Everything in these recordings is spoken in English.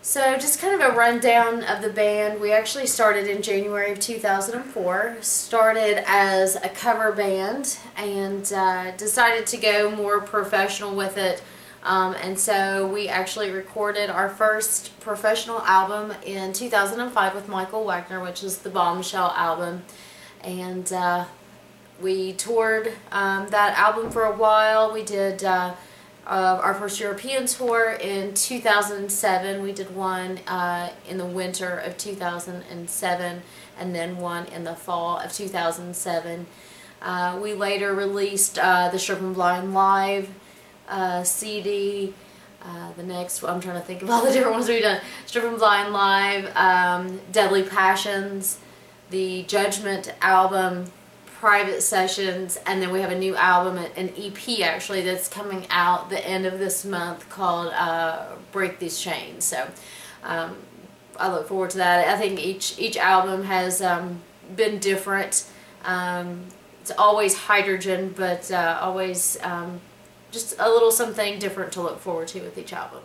So just kind of a rundown of the band. We actually started in January of 2004. Started as a cover band and decided to go more professional with it. And so we actually recorded our first professional album in 2005 with Michael Wagner, which is the Bombshell album. And we toured that album for a while. We did our first European tour in 2007. We did one in the winter of 2007 and then one in the fall of 2007. We later released the Stripping Blind Live CD. The next, I'm trying to think of all the different ones we've done. Stripping Blind Live, Deadly Passions, the Judgment album, Private Sessions, and then we have a new album, an EP actually, that's coming out the end of this month called Break These Chains. So I look forward to that. I think each album has been different. It's always Hydrogyn, but always just a little something different to look forward to with each album.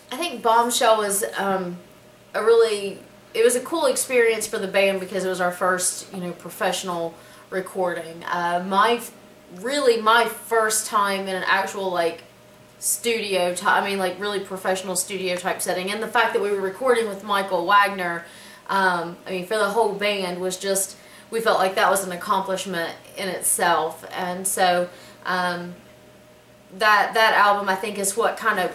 I think Bombshell was it was a cool experience for the band because it was our first, professional recording. My first time in an actual studio type, really professional studio type setting, and the fact that we were recording with Michael Wagner, for the whole band was just, we felt like that was an accomplishment in itself. And so that album, I think, is what kind of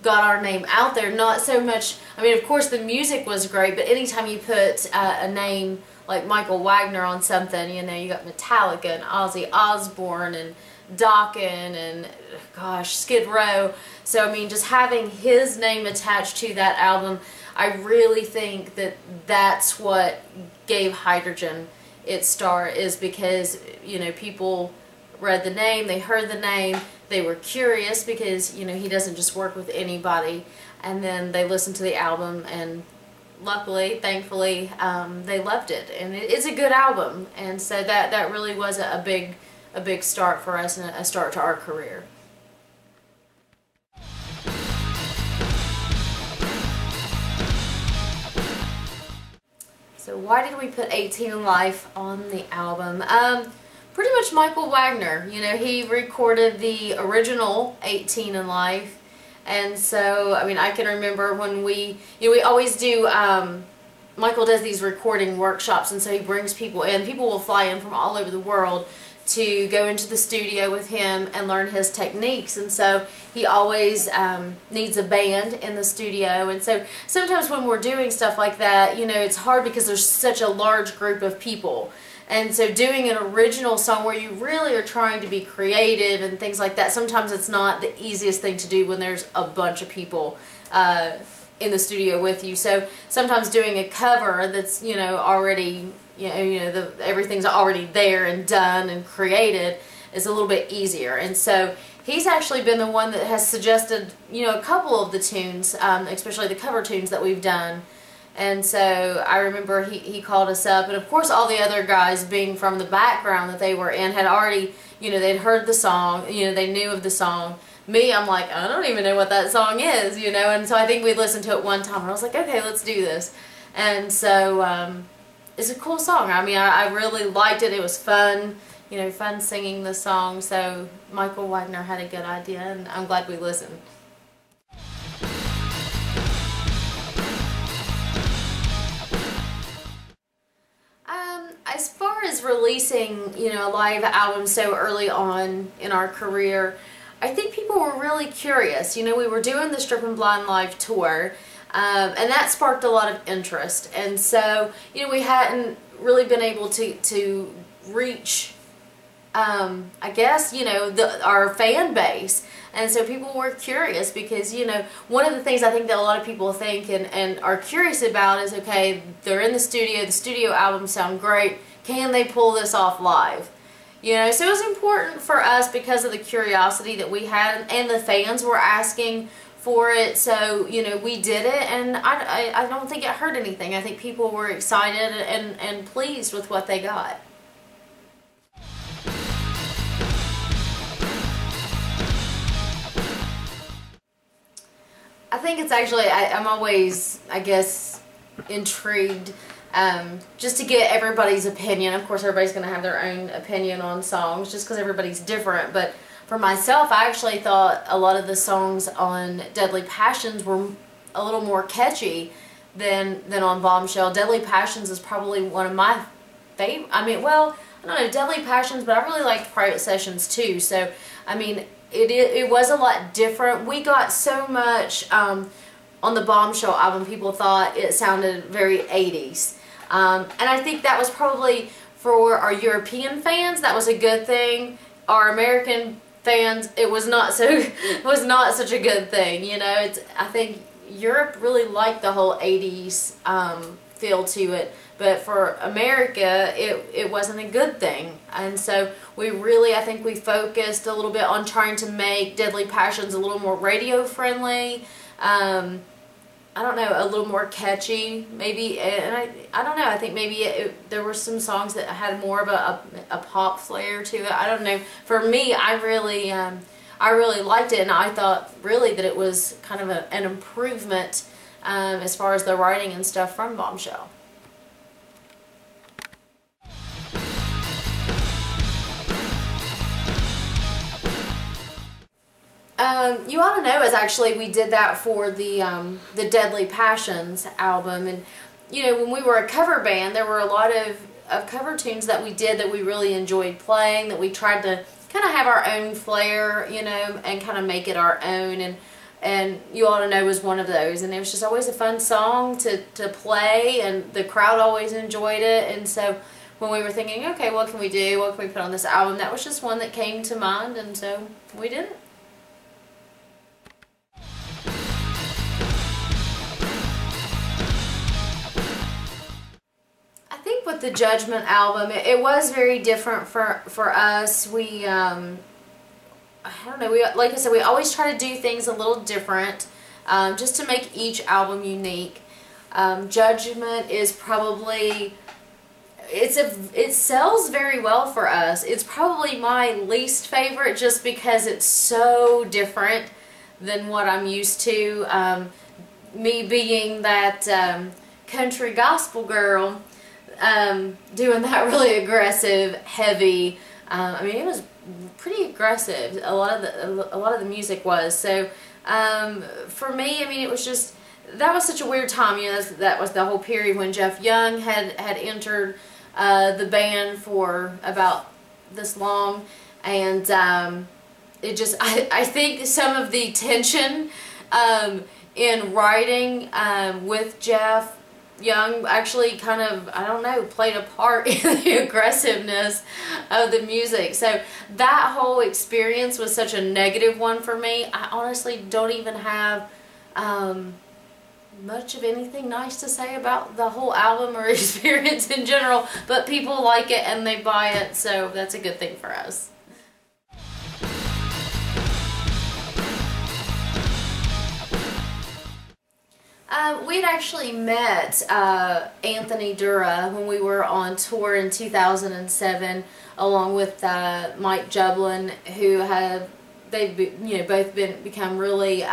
got our name out there. Not so much, of course the music was great, but anytime you put a name like Michael Wagner on something, you got Metallica and Ozzy Osbourne and Dokken and, gosh, Skid Row. So, just having his name attached to that album, I really think that that's what gave Hydrogyn its start, is because, people read the name, they heard the name, they were curious because, he doesn't just work with anybody, and then they listened to the album, and luckily, thankfully, they loved it, and it's a good album. And so that really was a big start for us and a start to our career. So why did we put 18 in Life on the album? Pretty much Michael Wagner. He recorded the original 18 in Life, and so I can remember when we always do. Michael does these recording workshops, and so he brings people in. People will fly in from all over the world to go into the studio with him and learn his techniques, and so he always needs a band in the studio. And so sometimes when we're doing stuff like that, it's hard because there's such a large group of people. And so doing an original song where you really are trying to be creative and things like that, sometimes it's not the easiest thing to do when there's a bunch of people in the studio with you. So sometimes doing a cover that's, already, everything's already there and done and created is a little bit easier. And so he's actually been the one that has suggested, a couple of the tunes, especially the cover tunes that we've done. And so I remember he called us up, and of course all the other guys, being from the background that they were in, had already, they'd heard the song, they knew of the song. Me, I'm like, I don't even know what that song is, and so I think we listened to it one time, and I was like, okay, let's do this. And so it's a cool song. I really liked it. It was fun, fun singing the song. So Michael Wagner had a good idea, and I'm glad we listened. As far as releasing, a live album so early on in our career, I think people were really curious. We were doing the Stripping Blind Live tour, and that sparked a lot of interest. And so, we hadn't really been able to reach, I guess, our fan base. And so people were curious because, one of the things I think that a lot of people think and are curious about is, okay, they're in the studio albums sound great, can they pull this off live? So it was important for us because of the curiosity that we had, and the fans were asking for it. So, we did it, and I don't think it hurt anything. I think people were excited and pleased with what they got. think it's actually, I'm always, I guess, intrigued just to get everybody's opinion. Of course, everybody's going to have their own opinion on songs just because everybody's different. But for myself, I actually thought a lot of the songs on Deadly Passions were a little more catchy than on Bombshell. Deadly Passions is probably one of my favorite. I mean, well, I don't know, Deadly Passions, but I really liked Private Sessions too. So, I mean, it was a lot different. We got so much on the Bombshell album, people thought it sounded very 80s. And I think that was probably, for our European fans, that was a good thing. Our American fans, it was not such a good thing. You know, I think Europe really liked the whole 80s feel to it, but for America it wasn't a good thing. And so we really, I think we focused a little bit on trying to make Deadly Passions a little more radio friendly, I don't know, a little more catchy maybe, and I don't know, I think maybe there were some songs that had more of a pop flair to it. I don't know. For me, I really liked it, and I thought really that it was kind of an improvement as far as the writing and stuff from Bombshell. You ought to know is actually we did that for the Deadly Passions album, and you know, when we were a cover band, there were a lot of cover tunes that we did that we really enjoyed playing, that we tried to kind of have our own flair, you know, and kind of make it our own, and You Ought to Know was one of those, and it was just always a fun song to play, and the crowd always enjoyed it. And so when we were thinking, okay, what can we do, what can we put on this album, that was just one that came to mind, and so we did it. With the Judgment album, it was very different for us. We I don't know, like I said, we always try to do things a little different, just to make each album unique. Judgment is probably, it sells very well for us. It's probably my least favorite just because it's so different than what I'm used to. Me being that country gospel girl, doing that really aggressive, heavy. I mean, it was pretty aggressive. A lot of the music was. So for me, I mean, it was just, that was such a weird time. You know, that was the whole period when Jeff Young had entered the band for about this long, and it just, I think some of the tension in writing with Jeff Young actually kind of, I don't know, played a part in the aggressiveness of the music. So that whole experience was such a negative one for me. I honestly don't even have much of anything nice to say about the whole album or experience in general, but people like it and they buy it, so that's a good thing for us. We had actually met Anthony Dura when we were on tour in 2007, along with Mike Jublin, who they've both become really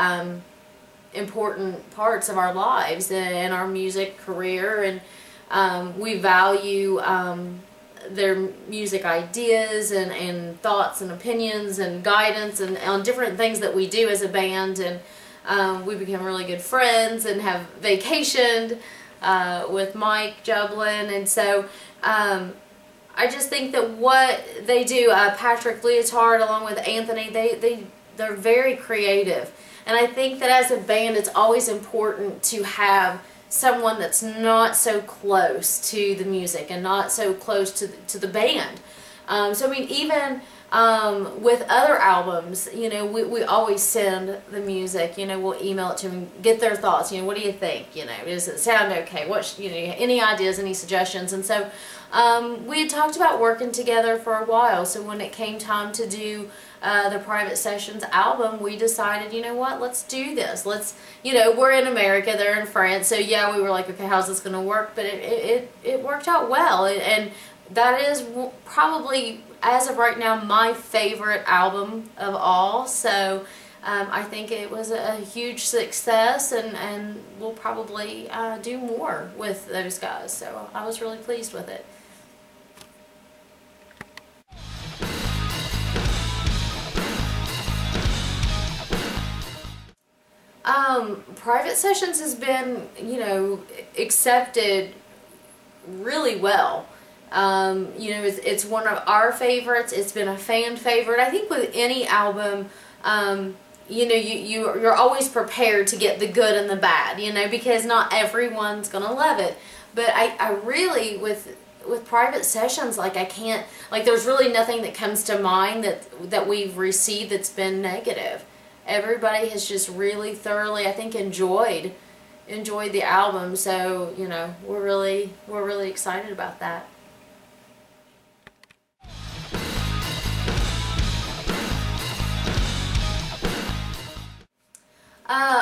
important parts of our lives and our music career, and we value their music ideas and thoughts and opinions and guidance and on different things that we do as a band. And we became really good friends and have vacationed with Mike Jublin, and so I just think that what they do, Patrick Leotard along with Anthony, they're very creative, and I think that as a band it's always important to have someone that's not so close to the music and not so close to the band. So I mean, even with other albums, you know, we always send the music, you know, we'll email it to them, get their thoughts, you know, what do you think, you know, does it sound okay, what, you know, any ideas, any suggestions. And so we had talked about working together for a while, so when it came time to do the Private Sessions album, we decided, you know what, let's do this, let's, you know, we're in America, they're in France, so yeah, we were like, okay, how's this going to work? But it worked out well, and that is probably, as of right now, my favorite album of all. So I think it was a huge success, and we'll probably do more with those guys. So I was really pleased with it. Private Sessions has been, you know, accepted really well. You know, it's one of our favorites. It's been a fan favorite. I think with any album, you know, you're always prepared to get the good and the bad, you know, because not everyone's gonna love it. But I really, with Private Sessions, like, I can't, like, there's really nothing that comes to mind that we've received that's been negative. Everybody has just really thoroughly, I think, enjoyed the album. So, you know, we're really excited about that.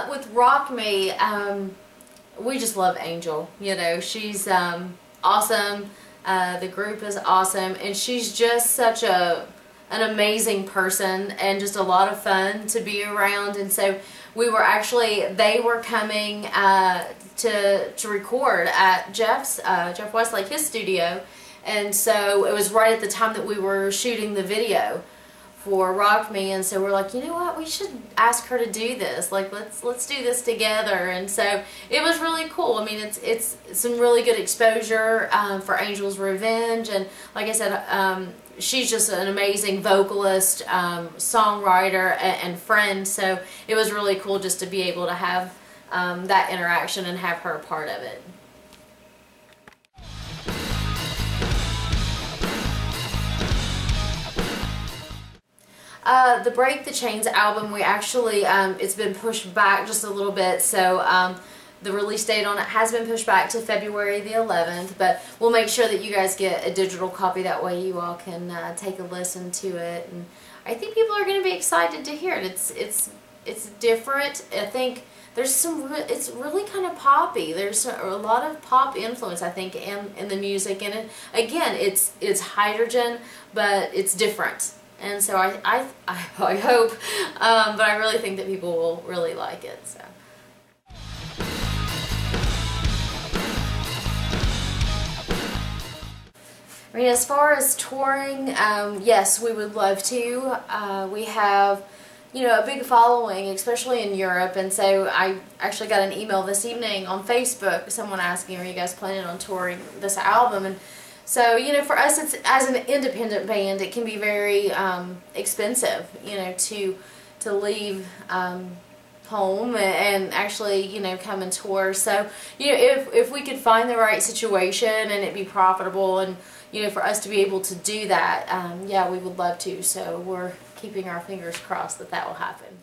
With Rock Me, we just love Angel. You know, she's awesome. The group is awesome, and she's just such an amazing person and just a lot of fun to be around. And so they were coming to record at Jeff Westlake, his studio, and so it was right at the time that we were shooting the video for Rock Me, and so we're like, you know what, we should ask her to do this. Like, let's do this together. And so it was really cool. I mean, it's some really good exposure for Angel's Revenge, and like I said, she's just an amazing vocalist, songwriter, and friend. So it was really cool just to be able to have that interaction and have her a part of it. The Break the Chains album, we actually, it's been pushed back just a little bit, so the release date on it has been pushed back to February the 11th, but we'll make sure that you guys get a digital copy. That way you all can take a listen to it, and I think people are going to be excited to hear it. It's different. I think there's it's really kind of poppy. There's a lot of pop influence, I think, in the music, and again, it's Hydrogyn, but it's different. And so I hope, but I really think that people will really like it. So. I mean, as far as touring, yes, we would love to. We have, you know, a big following, especially in Europe, and so I actually got an email this evening on Facebook, someone asking, are you guys planning on touring this album? And so, you know, for us, it's, as an independent band, it can be very expensive, you know, to leave home and actually, you know, come and tour. So, you know, if we could find the right situation and it be profitable, and, you know, for us to be able to do that, yeah, we would love to. So we're keeping our fingers crossed that that will happen.